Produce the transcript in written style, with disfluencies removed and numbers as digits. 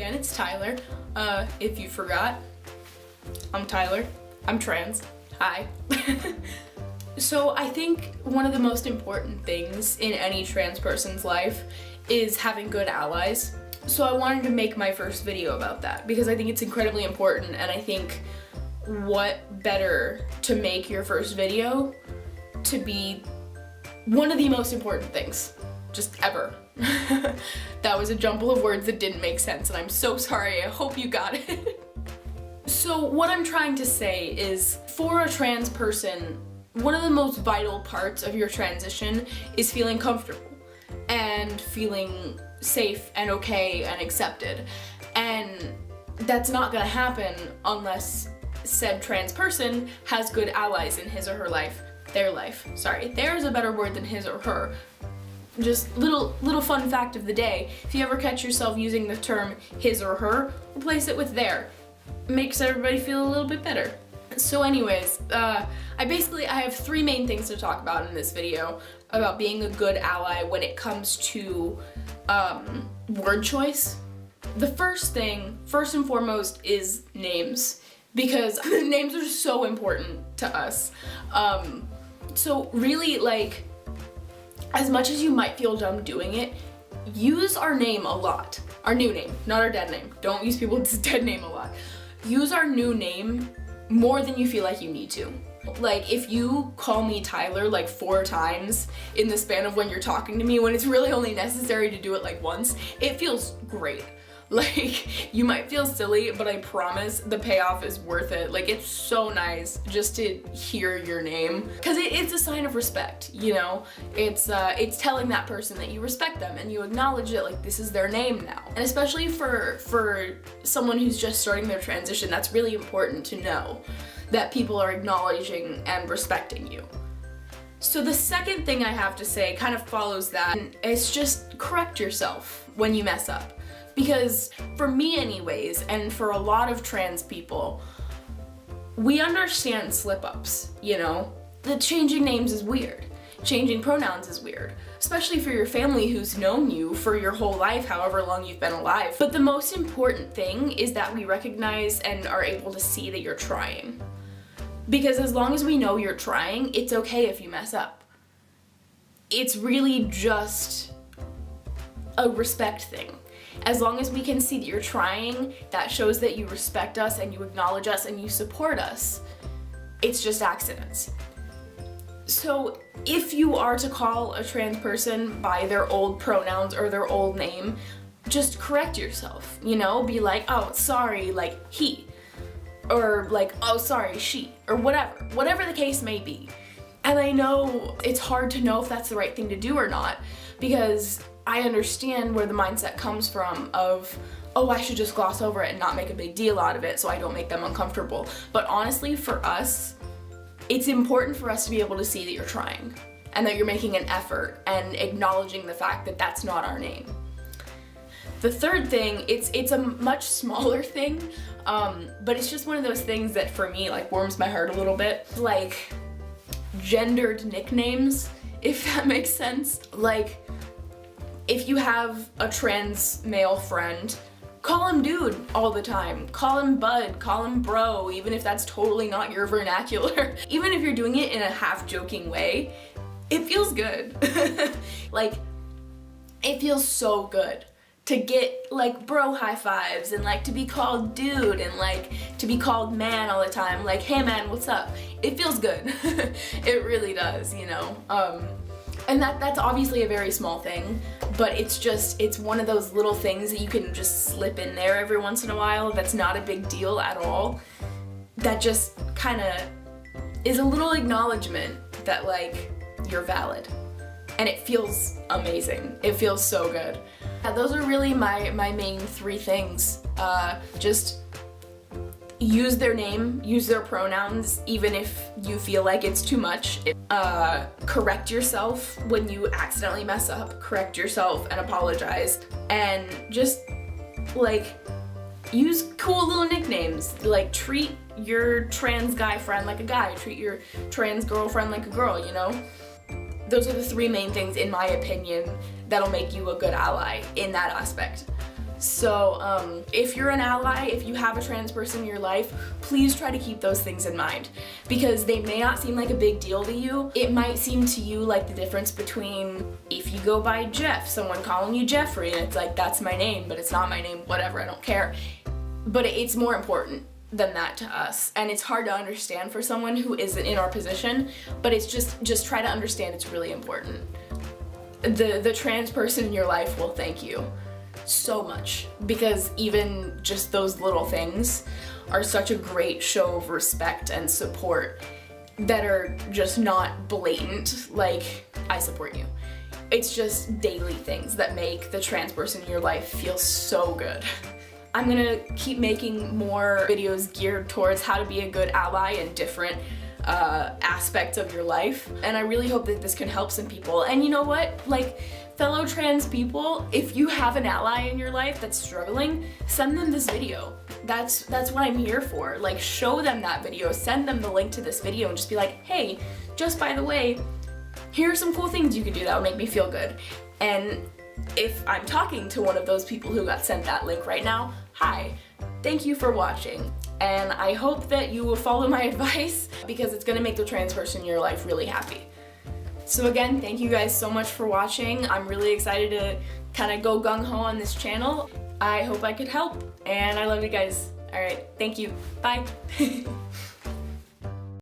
again, it's Tyler. If you forgot, I'm Tyler. I'm trans. Hi. So I think one of the most important things in any trans person's life is having good allies. So I wanted to make my first video about that because I think it's incredibly important, and I think what better to make your first video to be one of the most important things just ever. That was a jumble of words that didn't make sense, and I'm so sorry. I hope you got it. So what I'm trying to say is, for a trans person, one of the most vital parts of your transition is feeling comfortable and feeling safe and okay and accepted. And that's not gonna happen unless said trans person has good allies in his or her life. Their life. Sorry, there's a better word than his or her. Just little fun fact of the day. If you ever catch yourself using the term his or her, replace it with their. It makes everybody feel a little bit better. So anyways, I have three main things to talk about in this video about being a good ally when it comes to word choice. The first thing, first and foremost, is names, because names are so important to us. So really, like, as much as you might feel dumb doing it, use our name a lot. Our new name, not our dead name. Don't use people's dead name a lot. Use our new name more than you feel like you need to. Like, if you call me Tyler like 4 times in the span of when you're talking to me, when it's really only necessary to do it like once, it feels great. Like, you might feel silly, but I promise the payoff is worth it. Like, it's so nice just to hear your name, because it's a sign of respect, you know? It's telling that person that you respect them and you acknowledge it, like, this is their name now. And especially for someone who's just starting their transition, that's really important to know, that people are acknowledging and respecting you. So the second thing I have to say kind of follows that, and it's just correct yourself when you mess up. Because for me anyways, and for a lot of trans people, we understand slip-ups, you know? That changing names is weird. Changing pronouns is weird. Especially for your family who's known you for your whole life, however long you've been alive. But the most important thing is that we recognize and are able to see that you're trying. Because as long as we know you're trying, it's okay if you mess up. It's really just a respect thing. As long as we can see that you're trying, that shows that you respect us and you acknowledge us and you support us. It's just accidents. So if you are to call a trans person by their old pronouns or their old name, just correct yourself, you know? Be like, oh, sorry, like he. Or like, oh, sorry, she. Or whatever the case may be. And I know it's hard to know if that's the right thing to do or not, because I understand where the mindset comes from of, oh, I should just gloss over it and not make a big deal out of it so I don't make them uncomfortable. But honestly, for us, it's important for us to be able to see that you're trying and that you're making an effort and acknowledging the fact that that's not our name. The third thing, it's a much smaller thing, but it's just one of those things that for me, like, warms my heart a little bit. Like, gendered nicknames, if that makes sense. Like, if you have a trans male friend, call him dude all the time. Call him bud, call him bro, even if that's totally not your vernacular. Even if you're doing it in a half-joking way, it feels good. Like, it feels so good to get, like, bro high fives and, like, to be called dude and, like, to be called man all the time. Like, hey man, what's up? It feels good. It really does, you know? And that's obviously a very small thing, but it's one of those little things that you can just slip in there every once in a while that's not a big deal at all. That just kind of is a little acknowledgement that, like, you're valid. And it feels amazing. It feels so good. Those are really my main 3 things. Just use their name, use their pronouns, even if you feel like it's too much. Correct yourself when you accidentally mess up. Correct yourself and apologize. And just, like, use cool little nicknames. Like, treat your trans guy friend like a guy. Treat your trans girlfriend like a girl, you know? Those are the 3 main things, in my opinion, that'll make you a good ally in that aspect. So if you're an ally, if you have a trans person in your life, please try to keep those things in mind, because they may not seem like a big deal to you. It might seem to you like the difference between if you go by Jeff, someone calling you Jeffrey, and it's like, that's my name, but it's not my name, whatever, I don't care. But it's more important than that to us, and it's hard to understand for someone who isn't in our position, but it's just try to understand it's really important. The trans person in your life will thank you so much, because even just those little things are such a great show of respect and support that are just not blatant, like, I support you. It's just daily things that make the trans person in your life feel so good. I'm gonna keep making more videos geared towards how to be a good ally in different aspects of your life, and I really hope that this can help some people. And you know what, like, fellow trans people, if you have an ally in your life that's struggling, send them this video. That's what I'm here for. Like, show them that video, send them the link to this video, and just be like, hey, just by the way, here are some cool things you could do that would make me feel good. And if I'm talking to one of those people who got sent that link right now, hi, thank you for watching. And I hope that you will follow my advice, because it's gonna make the trans person in your life really happy. So again, thank you guys so much for watching. I'm really excited to kind of go gung-ho on this channel. I hope I could help, and I love you guys. All right, thank you, bye.